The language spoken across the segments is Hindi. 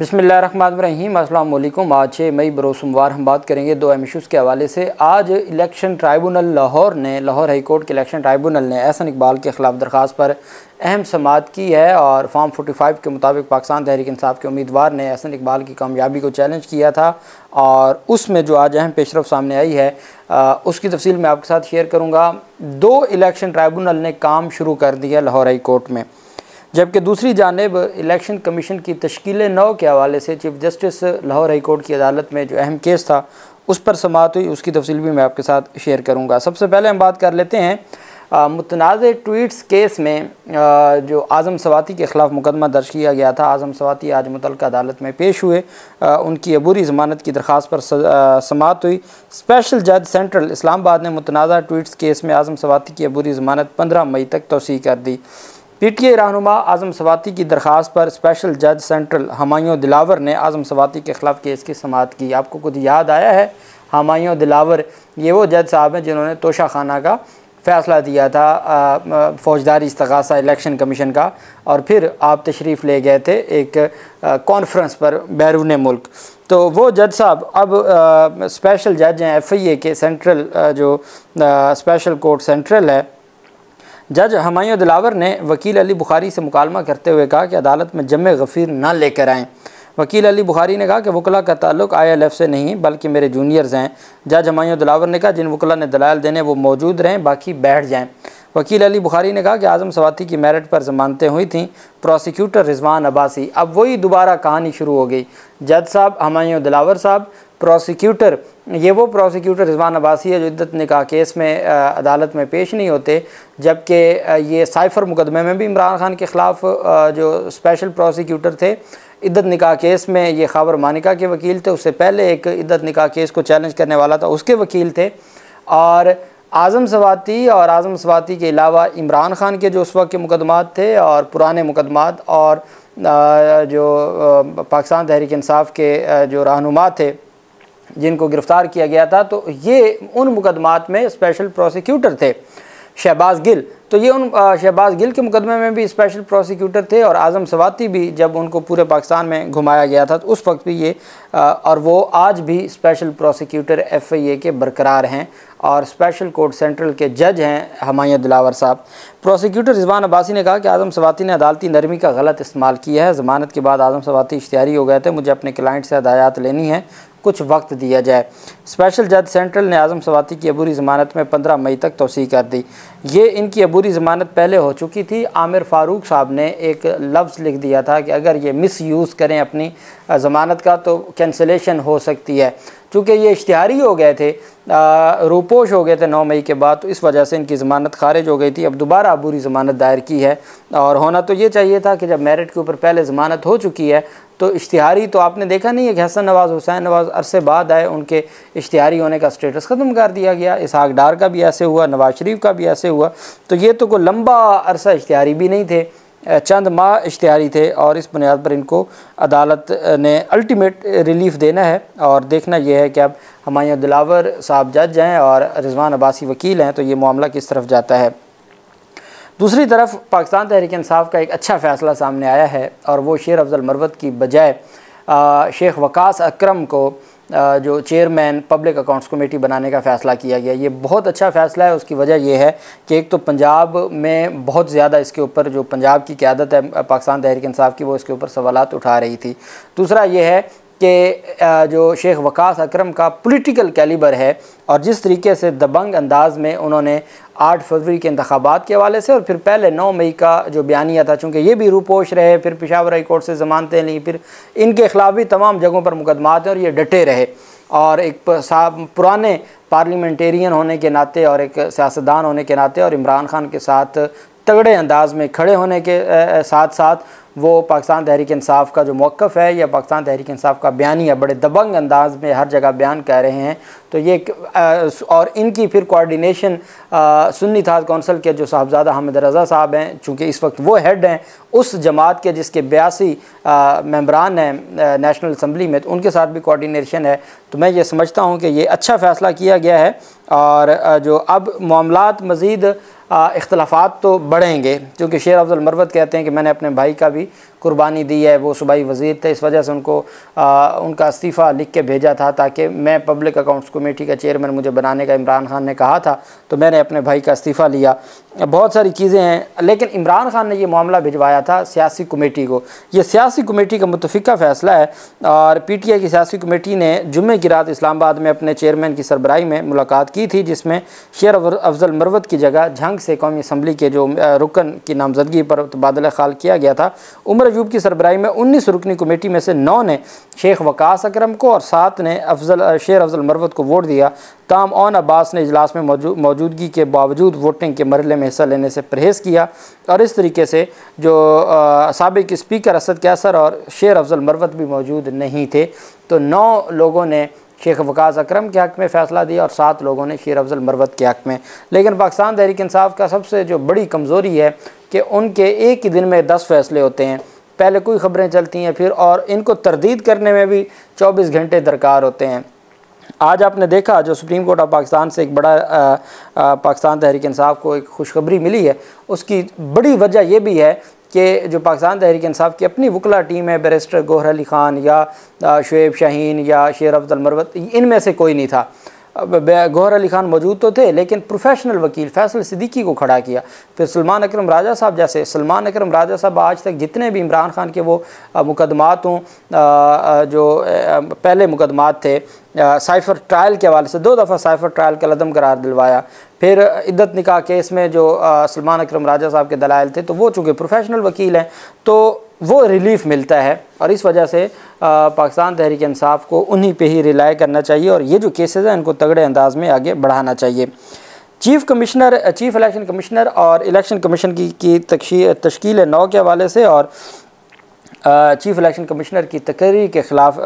बिस्मिल्लाहिर्रहमानिर्रहीम। अस्सलाम वालेकुम। आज 6 मई बरोज़ सोमवार हम बात करेंगे दो अहम इशूज़ के हवाले से। आज election tribunal Lahore high court के इलेक्शन ट्राइब्यूनल ने एहसन इकबाल के ख़िलाफ़ दरख्वास्त पर अहम समाअत की है और फॉर्म 45 के मुताबिक पाकिस्तान तहरीक इंसाफ के उम्मीदवार ने एहसन इकबाल की कामयाबी को चैलेंज किया था और उसमें जो आज अहम पेशरफ सामने आई है उसकी तफसील मैं आपके साथ शेयर करूँगा। 2 इलेक्शन ट्राइब्यूनल ने काम शुरू कर दिया लाहौर हाई कोर्ट में, जबकि दूसरी जानिब इलेक्शन कमीशन की तश्कील नौ के हवाले से chief justice Lahore high court की अदालत में जो अहम केस था उस पर समाअत हुई, उसकी तफसील भी मैं आपके साथ शेयर करूंगा। सबसे पहले हम बात कर लेते हैं मुतनाज़ ट्वीट्स केस में जो आज़म सवाती के ख़िलाफ़ मुकदमा दर्ज किया गया था। आज़म सवाती आज मुतल्लिका अदालत में पेश हुए, उनकी अबूरी ज़मानत की दरख्वास्त पर समाअत हुई। स्पेशल जज सेंट्रल इस्लामाबाद ने मुतनाज़ा ट्वीट्स केस में आज़म सवाती की अबूरी ज़मानत 15 मई तक तौसीह कर दी। पीटीआई रहनुमा आज़म सवाती की दरख्वास्त पर स्पेशल जज सेंट्रल हमायूं दिलावर ने आज़म सवाती के ख़िलाफ़ केस की समाअत की। आपको कुछ याद आया है? हमायूं दिलावर ये वो जज साहब हैं जिन्होंने तोशा खाना का फ़ैसला दिया था फ़ौजदारी इस्तग़ासा इलेक्शन कमीशन का, और फिर आप तशरीफ़ ले गए थे एक कॉन्फ्रेंस पर बैरून मुल्क। तो वो जज साहब अब स्पेशल जज हैं FIA के सेंट्रल जो स्पेशल कोर्ट सेंट्रल है। जज हमायूं दिलावर ने वकील अली बुखारी से मुकालमा करते हुए कहा कि अदालत में जमे गफ़ीर ना लेकर आएँ। वकील अली बुखारी ने कहा कि वकला का ताल्लुक ILF से नहीं बल्कि मेरे जूनियर्स हैं। जज हमायूं दिलावर ने कहा जिन वकला ने दलाल देने वो मौजूद रहें, बाकी बैठ जाएँ। वकील अली बुखारी ने कहा कि आज़म सवाती की मेरिट पर ज़मानतें हुई थीं। प्रोसिक्यूटर रिजवान अब्बासी, अब वही दोबारा कहानी शुरू हो गई। जज साहब हमायूं दिलावर साहब, प्रोसिक्यूटर ये वो प्रोसिक्यूटर रिजवान अब्बासी है जो इद्दत निकाह केस में अदालत में पेश नहीं होते, जबकि ये साइफ़र मुकदमे में भी इमरान खान के ख़िलाफ़ जो स्पेशल प्रोसिक्यूटर थे इद्दत निकाह केस में ये ख़ाबर मानिका के वकील थे। उससे पहले एक इद्दत निकाह केस को चैलेंज करने वाला था, उसके वकील थे। और आज़म सवाती के अलावा इमरान खान के जो उस वक्त के मुकदमात थे और पुराने मुकदमात और जो पाकिस्तान तहरीक इंसाफ के जो रहनुमा थे जिनको गिरफ़्तार किया गया था, तो ये उन मुकदमात में स्पेशल प्रोसिक्यूटर थे। शहबाज गिल, तो ये उन शहबाज गिल के मुकदमे में भी स्पेशल प्रोसिक्यूटर थे और आज़म सवाती भी जब उनको पूरे पाकिस्तान में घुमाया गया था तो उस वक्त भी ये और वो आज भी स्पेशल प्रोसिक्यूटर FIA के बरकरार हैं और स्पेशल कोर्ट सेंट्रल के जज हैं हमायूं दिलावर साहब। प्रोसिक्यूटर रिजवान अब्बासी ने कहा कि आज़म सवाती ने अदालती नरमी का गलत इस्तेमाल किया है। ज़मानत के बाद आज़म सवाती इश्तिहारी हो गए थे, मुझे अपने क्लाइंट से हदायत लेनी है, कुछ वक्त दिया जाए। स्पेशल जज सेंट्रल ने आज़म सवाती की अबूरी ज़मानत में 15 मई तक तौसीह कर दी। ये इनकी अबूरी ज़मानत पहले हो चुकी थी। आमिर फ़ारूक साहब ने एक लफ्ज़ लिख दिया था कि अगर ये मिस यूज़ करें अपनी ज़मानत का तो कैंसिलेशन हो सकती है। चूँकि ये इश्तिहारी हो गए थे, रूपोश हो गए थे 9 मई के बाद, तो इस वजह से इनकी ज़मानत खारिज हो गई थी। अब दोबारा अबूरी ज़मानत दायर की है और होना तो ये चाहिए था कि जब मेरिट के ऊपर पहले ज़मानत हो चुकी है तो इश्तिहारी तो आपने देखा नहीं है कि हसन नवाज़ हुसैन नवाज़ अरसे बाद आए, उनके इश्तिहारी होने का स्टेटस ख़त्म कर दिया गया। इसहाक डार का भी ऐसे हुआ, नवाज़ शरीफ का भी ऐसे हुआ। तो ये तो कोई लंबा अरसा इश्तिहारी भी नहीं थे, चंद माह इश्तिहारी थे और इस बुनियाद पर इनको अदालत ने अल्टीमेट रिलीफ़ देना है। और देखना यह है कि अब हमायूं दिलावर साहब जज हैं और रिजवान अब्बासी वकील हैं, तो ये मामला किस तरफ जाता है। दूसरी तरफ पाकिस्तान तहरीक इंसाफ का एक अच्छा फ़ैसला सामने आया है और वो शेर अफजल मरवत की बजाय शेख वकास अकरम को जो चेयरमैन पब्लिक अकाउंट्स कमेटी बनाने का फ़ैसला किया गया। ये बहुत अच्छा फ़ैसला है। उसकी वजह यह है कि एक तो पंजाब में बहुत ज़्यादा इसके ऊपर जो पंजाब की क़यादत है पाकिस्तान तहरीक इंसाफ की, वो इसके ऊपर सवालात उठा रही थी। दूसरा ये है कि जो शेख वकास अकरम का पॉलिटिकल कैलिबर है और जिस तरीके से दबंग अंदाज में उन्होंने 8 फरवरी के इंतखाबात के हवाले से और फिर पहले 9 मई का जो बयानिया था, चूँकि ये भी रूपोश रहे, फिर पेशावर हाई कोर्ट से ज़मानतें ली, फिर इनके ख़िलाफ़ भी तमाम जगहों पर मुकदमात हैं और ये डटे रहे। और एक पुराने पार्लियामेंटेरियन होने के नाते और एक सियासतदान होने के नाते और इमरान खान के साथ तगड़े अंदाज में खड़े होने के साथ साथ वो पाकिस्तान तहरीक इंसाफ का जो मौक़िफ़ है या पाकिस्तान तहरीक इंसाफ का बयानिया बड़े दबंग अंदाज में हर जगह बयान कर रहे हैं। तो ये और इनकी फिर कोऑर्डिनेशन सुन्नी इत्तेहाद कौंसिल के जो साहबजादा हामिद रज़ा साहब हैं, चूँकि इस वक्त वो हेड हैं उस जमात के जिसके 82 मेंबरान हैं नेशनल असम्बली में, तो उनके साथ भी कोऑर्डिनेशन है। तो मैं ये समझता हूँ कि ये अच्छा फ़ैसला किया गया है और जो अब मामलात मज़ीद इख्तलाफात तो बढ़ेंगे, क्योंकि शेर अफजल मरवत कहते हैं कि मैंने अपने भाई का भी कुर्बानी दी है, वो सूबाई वज़ीर थे, इस वजह से उनको उनका इस्तीफ़ा लिख के भेजा था ताकि मैं पब्लिक अकाउंट्स कमेटी का चेयरमैन मुझे बनाने का इमरान खान ने कहा था, तो मैंने अपने भाई का इस्तीफ़ा लिया। बहुत सारी चीज़ें हैं, लेकिन इमरान खान ने ये मामला भिजवाया था सियासी कमेटी को। ये सियासी कमेटी का मुतफ़िका फ़ैसला है और PTI की सियासी कमेटी ने जुम्मे की रात इस्लामाबाद में अपने चेयरमैन की सरबराही में मुलाकात की थी, जिसमें शेर अफजल मरवत की जगह झंग से कौमी असम्बली के जो रुकन की नामजदगी पर तबादला ख्याल किया गया था। उमर अयूब की सरबराही में 19 रुकनी कमेटी में से 9 ने शेख वकास अकरम को और 7 ने शेर अफजल मरवत को वोट दिया। ताम ओन अब्बास ने इजलास में मौजूदगी के बावजूद वोटिंग के मरहले में हिस्सा लेने से परहेज़ किया और इस तरीके से जो साबिक स्पीकर असद कैसर और शेर अफजल मरवत भी मौजूद नहीं थे, तो 9 लोगों ने शेख वकास अकरम के हक़ में फ़ैसला दिया और 7 लोगों ने शेर अफजल मरवत के हक़ में। लेकिन पाकिस्तान तहरीक इंसाफ का सबसे जो बड़ी कमज़ोरी है कि उनके एक ही दिन में 10 फ़ैसले होते हैं, पहले कोई ख़बरें चलती हैं फिर, और इनको तरदीद करने में भी 24 घंटे दरकार होते हैं। आज आपने देखा जो सुप्रीम कोर्ट ऑफ पाकिस्तान से एक बड़ा पाकिस्तान तहरीक इंसाफ को एक खुशखबरी मिली है, उसकी बड़ी वजह यह भी है कि जो पाकिस्तान तहरीक इंसाफ की अपनी वकला टीम है, बैरिस्टर गौहर अली ख़ान या शुएब शाहीन या शेर अफजल मरवत, इनमें से कोई नहीं था। गौहर अली ख़ान मौजूद तो थे, लेकिन प्रोफेशनल वकील फैसल सिद्दीकी को खड़ा किया। फिर सलमान अकरम राजा साहब जैसे, सलमान अकरम राजा साहब आज तक जितने भी इमरान खान के वो मुकदमात हों, जो पहले मुकदमात थे साइफ़र ट्रायल के हवाले से, 2 दफ़ा साइफ़र ट्रायल का लदम करार दिलवाया। फिर इद्दत निकाह केस में जो सलमान अकरम राजा साहब के दलाइल थे, तो वो चूँकि प्रोफेशनल वकील हैं तो वो रिलीफ़ मिलता है, और इस वजह से पाकिस्तान तहरीक इंसाफ को उन्हीं पे ही रिलाई करना चाहिए और ये जो केसेस हैं इनको तगड़े अंदाज में आगे बढ़ाना चाहिए। चीफ़ इलेक्शन कमिश्नर और इलेक्शन कमीशन की तश्कील 9 के हवाले से और चीफ़ इलेक्शन कमिश्नर की तकरीर के ख़िलाफ़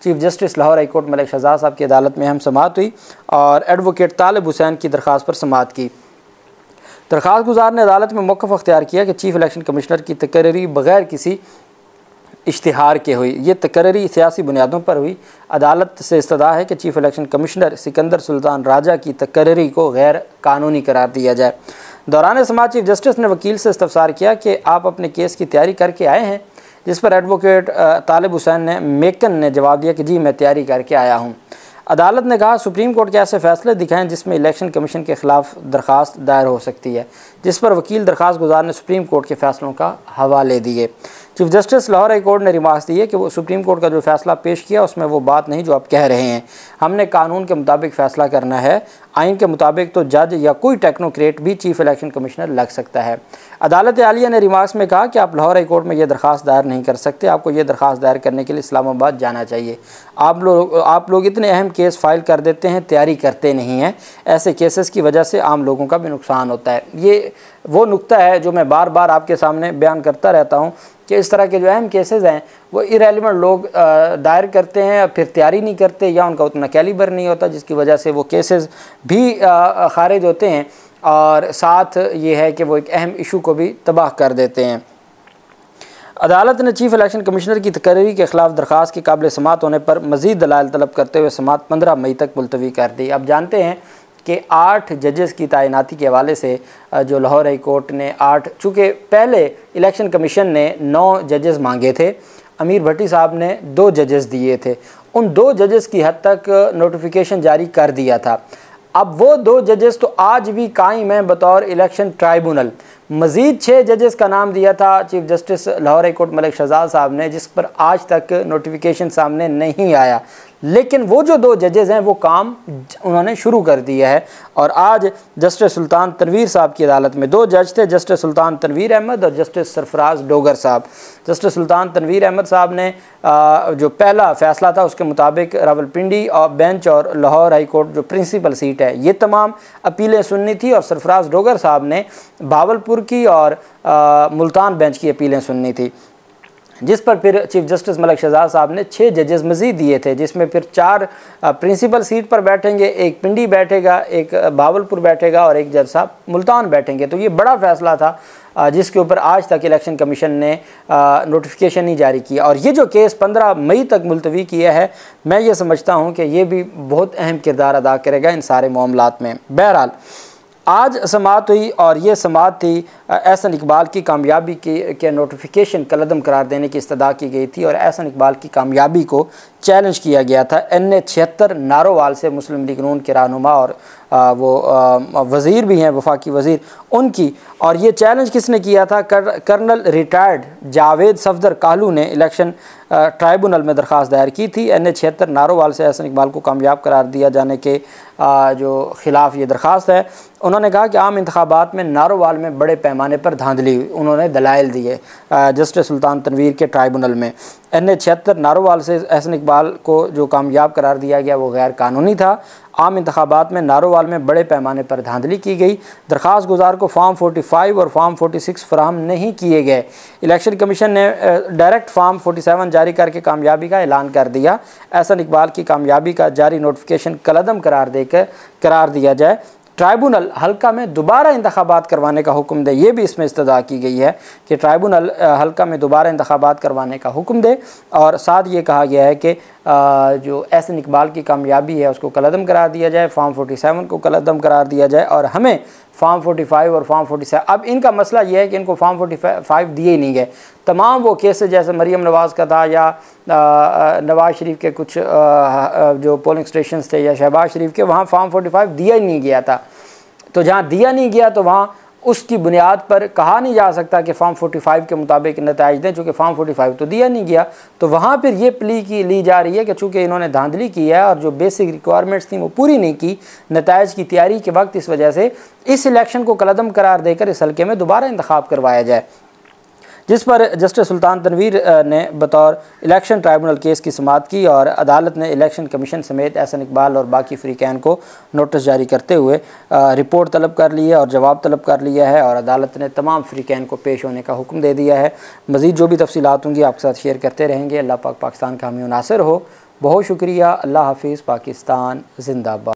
chief justice Lahore high court Malik Shahzad साहब की अदालत में अहम समाअत हुई और एडवोकेट तालिब हुसैन की दरख्वास्त पर समाअत की। दरख्वास्त गुजार ने अदालत में मौक़िफ़ अख्तियार किया कि चीफ़ इलेक्शन कमिश्नर की तकरीरी बग़ैर किसी इश्तिहार के हुई, ये तकरीरी सियासी बुनियादों पर हुई। अदालत से इस्तदा है कि chief election commissioner Sikandar Sultan Raja की तकरीरी को गैर कानूनी करार दिया जाए। दौरान समाअत चीफ़ जस्टिस ने वकील से इस्तफसार किया कि आप अपने केस की तैयारी करके आए हैं, जिस पर एडवोकेट तालिब हुसैन ने जवाब दिया कि जी मैं तैयारी करके आया हूँ। अदालत ने कहा सुप्रीम कोर्ट के ऐसे फैसले दिखाएं जिसमें इलेक्शन कमीशन के ख़िलाफ़ दरख्वास्त दायर हो सकती है, जिस पर वकील दरख्वास्त गुजार ने सुप्रीम कोर्ट के फ़ैसलों का हवाले दिए। Chief justice Lahore high court ने रिमार्क्स दिए कि वो सुप्रीम कोर्ट का जो फ़ैसला पेश किया उसमें वो बात नहीं जो आप कह रहे हैं। हमने कानून के मुताबिक फ़ैसला करना है, आइन के मुताबिक तो जज या कोई टेक्नोक्रेट भी चीफ़ इलेक्शन कमिश्नर लग सकता है। अदालत आलिया ने रिमार्क्स में कहा कि आप लाहौर हाई कोर्ट में ये दरख्वास्त दायर नहीं कर सकते, आपको ये दरख्वास्त दायर करने के लिए इस्लामाबाद जाना चाहिए। आप लोग इतने अहम केस फाइल कर देते हैं, तैयारी करते नहीं हैं। ऐसे केसेस की वजह से आम लोगों का भी नुकसान होता है। ये वो नुक्ता है जो मैं बार बार आपके सामने बयान करता रहता हूँ कि इस तरह के जो अहम केसेस हैं वो इरेलीवेंट लोग दायर करते हैं, फिर तैयारी नहीं करते या उनका उतना कैलिबर नहीं होता, जिसकी वजह से वो केसेस भी खारिज होते हैं और साथ ये है कि वो एक अहम इशू को भी तबाह कर देते हैं। अदालत ने चीफ़ इलेक्शन कमिश्नर की तकरीरी के ख़िलाफ़ दरख्वास्त के काबिल समाअत होने पर मज़ीद दलाइल तलब करते हुए समाअत 15 मई तक मुलतवी कर दी। अब जानते हैं कि 8 जजेस की तैनाती के हवाले से जो लाहौर हाई कोर्ट ने 8, चूँकि पहले इलेक्शन कमीशन ने 9 जजेस मांगे थे, अमीर भट्टी साहब ने 2 जजेस दिए थे, उन 2 जजेस की हद तक नोटिफिकेशन जारी कर दिया था। अब वो 2 जजेस तो आज भी कायम हैं बतौर इलेक्शन ट्राइब्यूनल। मज़ीद 6 जजेस का नाम दिया था chief justice Lahore high court Malik Shahzad साहब ने, जिस पर आज तक नोटिफिकेशन सामने नहीं आया, लेकिन वो जो 2 जजेस हैं वो काम उन्होंने शुरू कर दिया है। और आज जस्टिस सुल्तान तनवीर साहब की अदालत में 2 जज थे, जस्टिस सुल्तान तनवीर अहमद और जस्टिस सरफराज डोगर साहब। जस्टिस सुल्तान तनवीर अहमद साहब ने जो पहला फ़ैसला था उसके मुताबिक रावलपिंडी और बेंच और लाहौर हाई कोर्ट जो प्रिंसिपल सीट है ये तमाम अपीलें सुननी थी, और सरफराज डोगर साहब ने भावलपुर की और मुल्तान बेंच की अपीलें सुननी थी, जिस पर फिर चीफ़ जस्टिस मलिक शहजाद साहब ने 6 जजेस मज़ीद दिए थे, जिसमें फिर 4 प्रिंसिपल सीट पर बैठेंगे, एक पिंडी बैठेगा, एक भावलपुर बैठेगा और एक जज साहब मुल्तान बैठेंगे। तो ये बड़ा फ़ैसला था जिसके ऊपर आज तक इलेक्शन कमीशन ने नोटिफिकेशन नहीं जारी किया, और ये जो केस 15 मई तक मुलतवी किया है, मैं ये समझता हूँ कि ये भी बहुत अहम किरदार अदा करेगा इन सारे मामलात में। बहरहाल आज समाअत हुई और ये समाअत थी एहसन इकबाल की कामयाबी के नोटिफिकेशन कलअदम करार देने की इस्तदा की गई थी और एहसन इकबाल की कामयाबी को चैलेंज किया गया था। NA-76 नारोवाल से मुस्लिम लीग नून के रहनुमा और वो वज़ीर भी हैं, वफाकी वज़ीर, उनकी। और ये चैलेंज किसने किया था? कर्नल रिटायर्ड जावेद सफदर कालू ने इलेक्शन ट्राइब्यूनल में दरख्वास्त दायर की थी। NA-76 नारोवाल से एहसन इकबाल को कामयाब करार दिया जाने के जो ख़िलाफ़ ये दरख्वास्त है। उन्होंने कहा कि आम इंतखाबात में नारोवाल में बड़े पैमाने पर धांधली हुई। उन्होंने दलाइल दिए जस्टिस सुल्तान तनवीर के ट्राइब्यूनल में। NA-76 नारोवाल से एहसन इकबाल को जो कामयाब करार दिया गया वो गैर कानूनी था। आम इंतखाबात में नारोवाल में बड़े पैमाने पर धांधली की गई। दरख्वास्त गुजार को फॉर्म 45 और फॉर्म 46 फराहम नहीं किए गए। इलेक्शन कमीशन ने डायरेक्ट फॉर्म 47 जारी करके कामयाबी का ऐलान कर दिया। एहसन इकबाल की कामयाबी का जारी नोटिफिकेशन कलअदम करार देकर करार दिया जाए। ट्राइब्यूनल हल्का में दोबारा इंतखाबात करवाने का हुक्म दे, ये भी इसमें इस्तदा की गई है कि ट्राइब्यूनल हल्का में दोबारा इंतखाबात करवाने का हुक्म दे। और साथ ये कहा गया है कि जो एहसन इकबाल की कामयाबी है उसको कलअदम करार दिया जाए, फॉर्म 47 को कलअदम करार दिया जाए और हमें फॉर्म 45 और फॉर्म 47। अब इनका मसला ये है कि इनको फॉर्म 45 दिए ही नहीं गए। तमाम वो केसेस जैसे मरीम नवाज़ का था या नवाज़ शरीफ के कुछ जो पोलिंग स्टेशंस थे या शहबाज शरीफ के, वहाँ फॉर्म 45 दिया ही नहीं गया था। तो जहाँ दिया नहीं गया तो वहाँ उसकी बुनियाद पर कहा नहीं जा सकता कि फॉर्म 45 के मुताबिक नताइज दें, चूँकि फॉर्म 45 तो दिया नहीं गया। तो वहाँ पर ये प्ली की ली जा रही है कि चूँकि इन्होंने धांधली की है और जो बेसिक रिक्वायरमेंट्स थी वो पूरी नहीं की नताइज की तैयारी के वक्त, इस वजह से इस इलेक्शन को कलअदम करार देकर इस हल्के में दोबारा इंतखाब करवाया जाए। जिस पर जस्टिस सुल्तान तनवीर ने बतौर इलेक्शन ट्राइब्यूनल केस की समाअत की और अदालत ने इलेक्शन कमीशन समेत एहसन इकबाल और बाकी फ़रीक़ैन को नोटिस जारी करते हुए रिपोर्ट तलब कर ली है और जवाब तलब कर लिया है और अदालत ने तमाम फ़रीक़ैन को पेश होने का हुक्म दे दिया है। मज़ीद जो भी तफसीलात होंगी आपके साथ शेयर करते रहेंगे। अल्लाह पाक पाकिस्तान का हामी नासिर हो। बहुत शुक्रिया। अल्लाह हाफ़िज़। पाकिस्तान ज़िंदाबाद।